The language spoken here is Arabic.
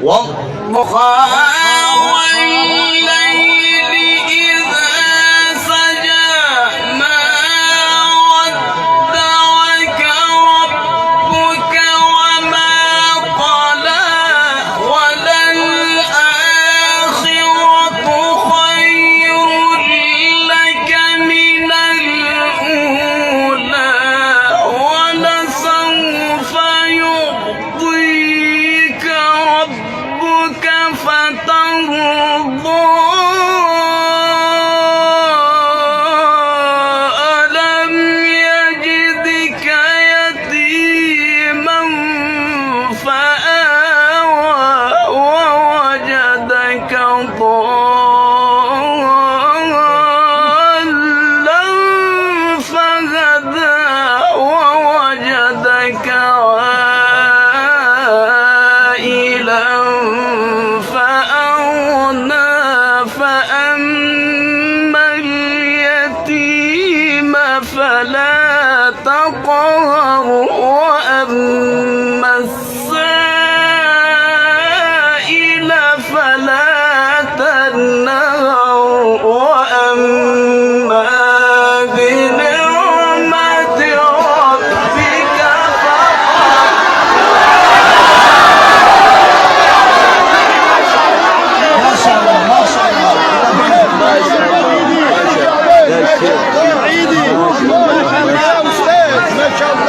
والضحى والليل إذا سجى ما ودعك ربك وما قلى وللآخرة خير لك من الأولى ولسوف يعطيك ربك فترضى ألم يجدك يتيما فآوى ووجدك ضالا فهدى ووجدك عائلا فأغنى فأما اليتيم فلا تقهر وأما السائل فلا تنهر وأما بنعمة ربك ما شاء الله ما شاء الله عيدي ما شاء الله يا استاذ ما شاء الله